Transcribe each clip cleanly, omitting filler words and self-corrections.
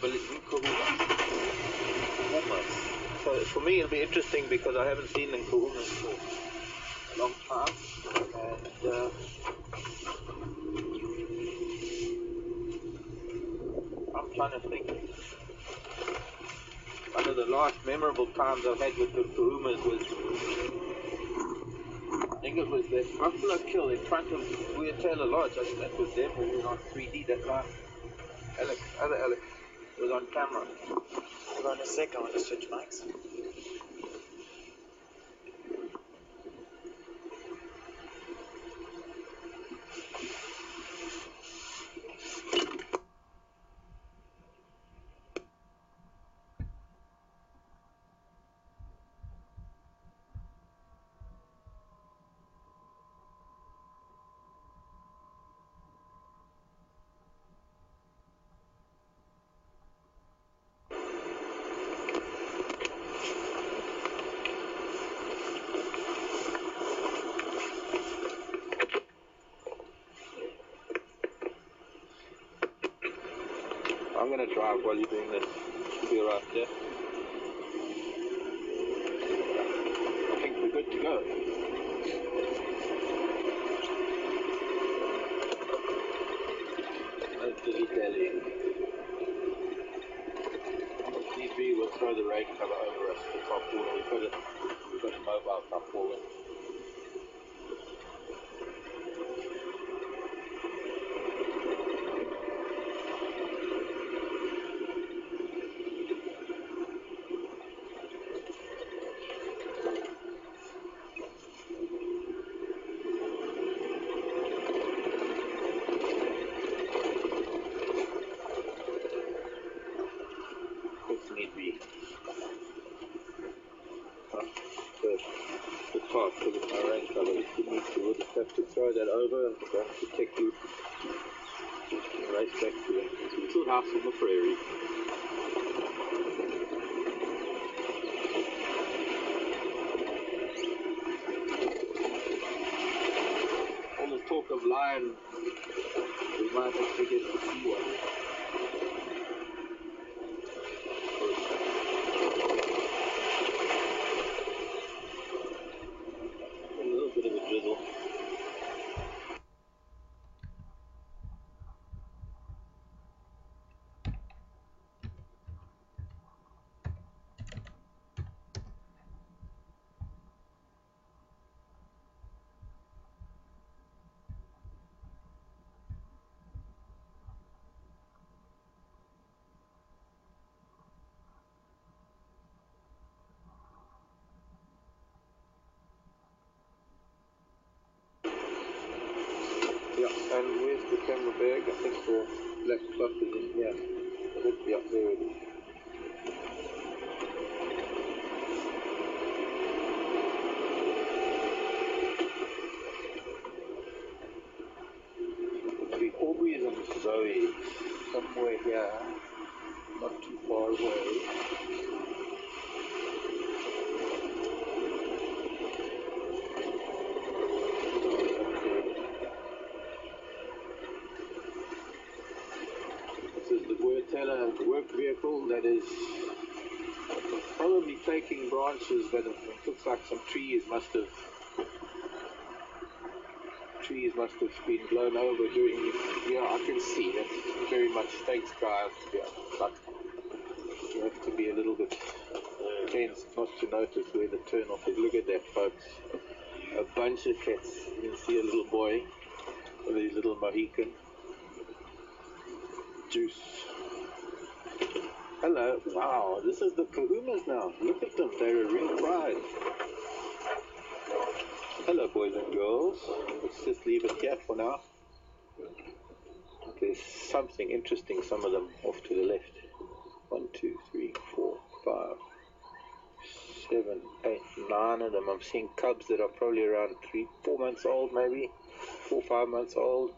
Nkuhuma. So for me it'll be interesting because I haven't seen Nkuhuma for a long time, and I'm trying to think. One of the last memorable times I've had with the Nkuhumas was, I think it was that buffalo kill in front of WildEarth Lodge. I think that was them. We were on 3D that time. Alex, other Alex, was on camera. Hold on a sec, I want to switch mics. I'm going to drive while you're doing this. Should be alright, yeah? I think we're good to go. No dilly-dallying. If need be, we'll throw the rain cover over us, the tarpaulin. We've got a mobile tarpaulin. Need be the top because it's my rain cover. If you need to, we'll just have to throw that over and protect you and race back to it. It's a little house on the prairie. All the talk of lion, we might actually get to see one. Yeah, and where's the camera bag? I think the black cloth is in here. Yeah, there it is. The Aubrey's and Zoe, somewhere here, not too far away. Work vehicle that is probably taking branches that it looks like some trees must have been blown over during. Yeah, I can see that's very much stakes guys. Yeah, but you have to be a little bit tense not to notice where the turn off is. Look at that, folks. A bunch of cats. You can see a little boy with his little Mohican. Juice. Hello. Wow, this is the Nkuhumas now. Look at them. They're a real pride. Hello, boys and girls. Let's just leave it here for now. There's something interesting, some of them off to the left. 1, 2, 3, 4, 5, 7, 8, 9 of them. I'm seeing cubs that are probably around 3, 4 months old, maybe 4, 5 months old.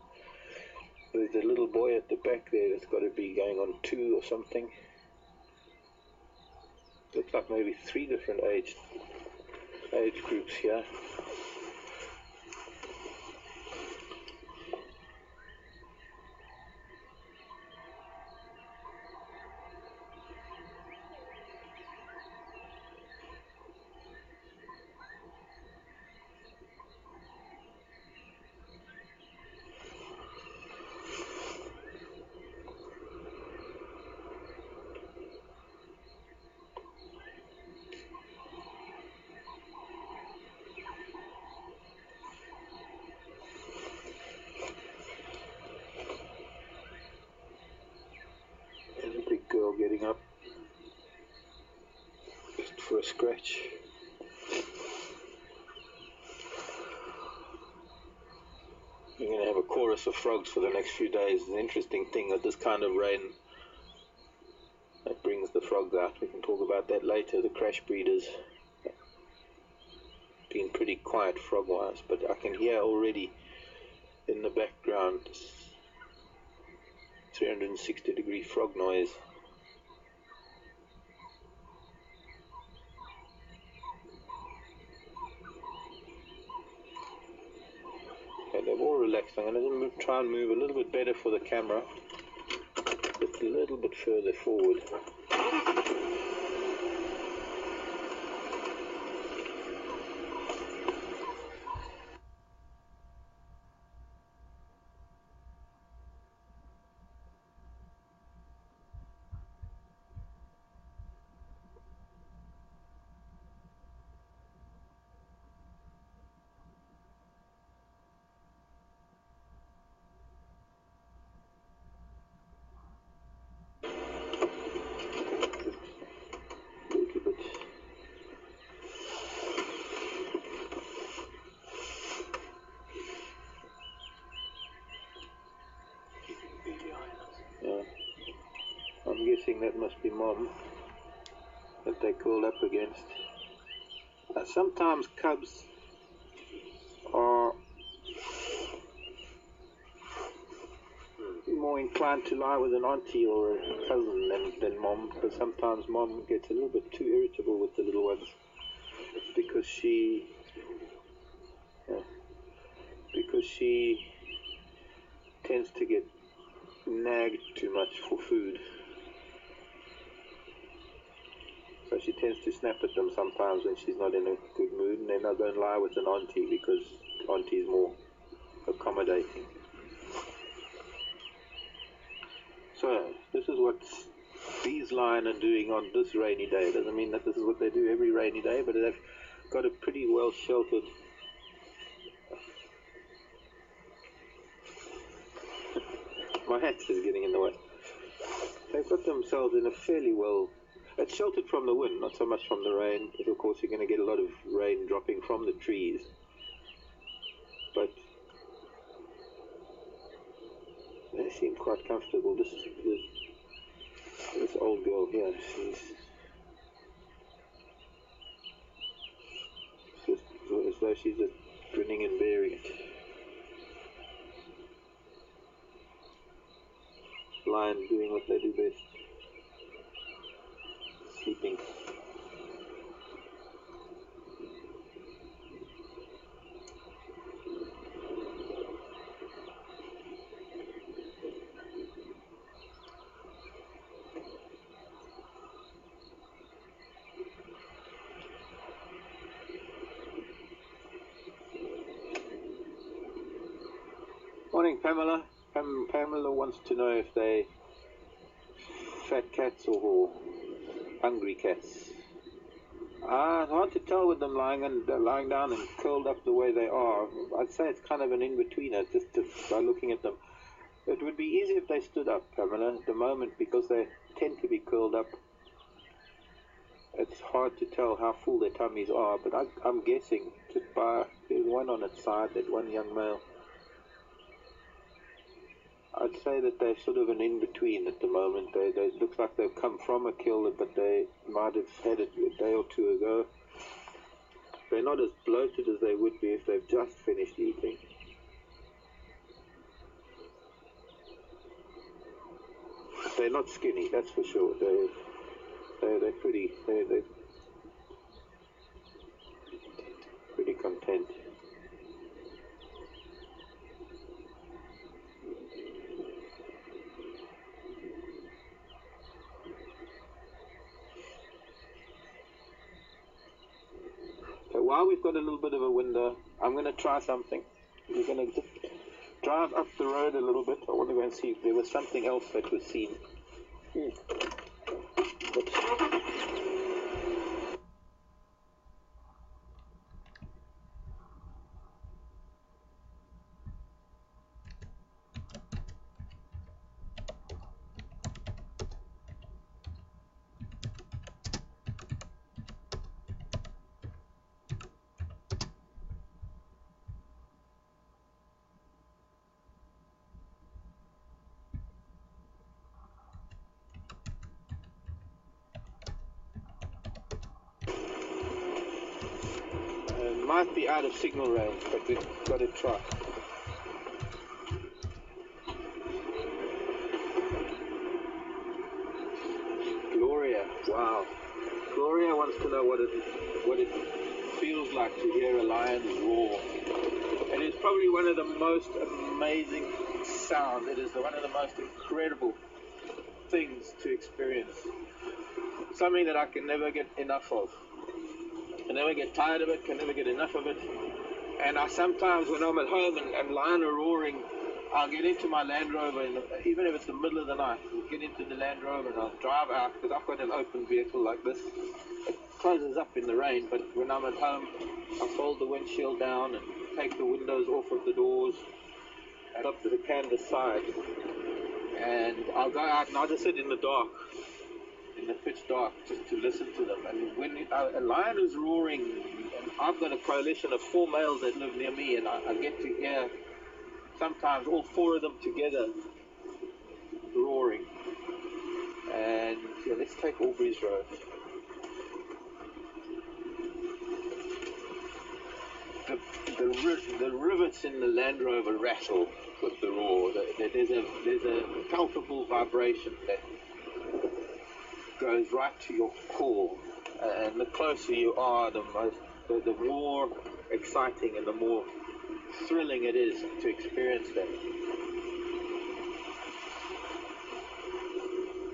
There's a little boy at the back there that's got to be going on 2 or something. Looks like maybe 3 different age groups here. coming up just for a scratch. We're going to have a chorus of frogs for the next few days. It's an interesting thing that this kind of rain that brings the frogs out. We can talk about that later. The crash breeders been pretty quiet frog wise, but I can hear already in the background 360-degree frog noise. Okay, they're all relaxed. I'm going to try and move a little bit better for the camera, just a little bit further forward. I'm guessing that must be Mom that they called up against. Sometimes cubs are more inclined to lie with an auntie or a cousin than Mom, because sometimes Mom gets a little bit too irritable with the little ones because she tends to get nagged too much for food. So she tends to snap at them sometimes when she's not in a good mood, and then I don't lie with an auntie because auntie's more accommodating. So this is what these lion are doing on this rainy day. It doesn't mean that this is what they do every rainy day, but they've got a pretty well sheltered my hat is getting in the way. They've got themselves in a fairly well, it's sheltered from the wind, not so much from the rain, but of course you're going to get a lot of rain dropping from the trees. But they seem quite comfortable. This old girl here, she's just as though she's just grinning and bearing it. Lions doing what they do best, sleeping. Morning, Pamela. Pamela wants to know if they fat cats or hungry cats. It's hard to tell with them lying down and curled up the way they are. I'd say it's kind of an in-betweener just by looking at them. It would be easy if they stood up, Pamela, at the moment, because they tend to be curled up. It's hard to tell how full their tummies are, but I'm guessing just by, there's one on its side, that one young male. I'd say that they're sort of an in-between at the moment. They look like they've come from a kill, but they might have had it a day or two ago. They're not as bloated as they would be if they've just finished eating. They're not skinny, that's for sure. They're pretty content. So while we've got a little bit of a window, I'm going to try something. We're going to drive up the road a little bit. I want to go and see if there was something else that was seen. might be out of signal range, but we've got to try. Gloria, wow. Gloria wants to know what it feels like to hear a lion's roar. It is probably one of the most amazing sounds. It is one of the most incredible things to experience. Something that I can never get enough of. I never get tired of it, can never get enough of it. And I sometimes, when I'm at home and lion are roaring, I'll get into my Land Rover, even if it's the middle of the night, I'll get into the Land Rover and I'll drive out, because I've got an open vehicle like this. It closes up in the rain, but when I'm at home, I'll fold the windshield down and take the windows off of the doors and up to the canvas side. And I'll go out and I'll just sit in the dark, in the pitch dark, just to listen to them. And when a lion is roaring, and I've got a coalition of 4 males that live near me, and I get to hear sometimes all 4 of them together roaring. And yeah, let's take Aubrey's Road. The rivets in the Land Rover rattle with the roar. There's a palpable vibration that goes right to your core, and the closer you are, the more exciting and the more thrilling it is to experience that.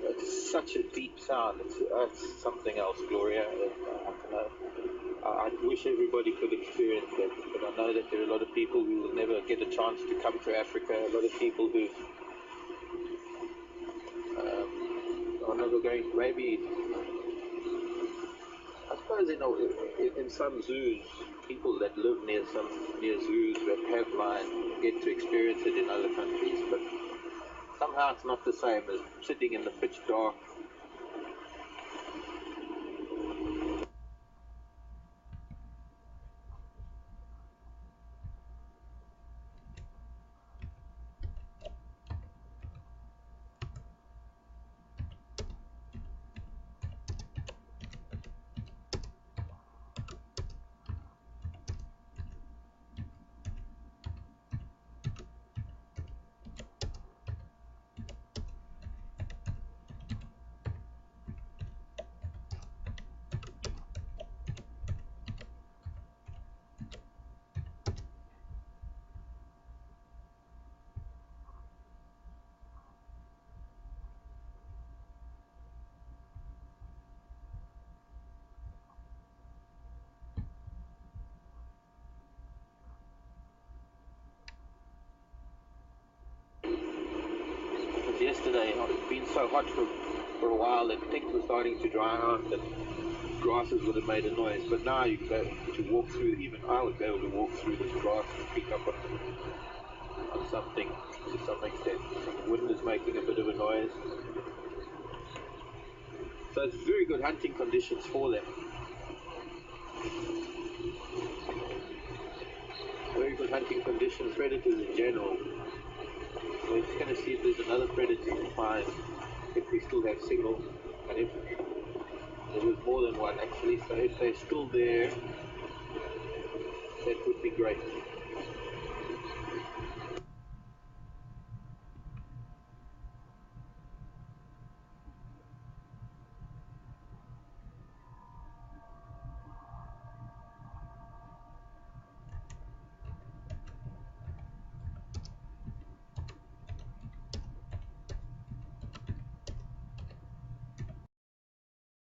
It's such a deep sound. It's something else, Gloria. I wish everybody could experience that, but I know that there are a lot of people who will never get a chance to come to Africa, a lot of people who are never going, maybe, I suppose in some zoos, people that live near zoos that have lion get to experience it in other countries, but somehow it's not the same as sitting in the pitch dark. Yesterday, it's been so hot for a while that things were starting to dry out, that grasses would have made a noise, but now you can go to walk through, even I would be able to walk through this grass and pick up on something to some extent. The wind is making a bit of a noise. So it's very good hunting conditions for them. Very good hunting conditions, predators in general. We're just going to see if there's another predator to find, if we still have signal, and if there was more than one actually, so if they're still there, that would be great.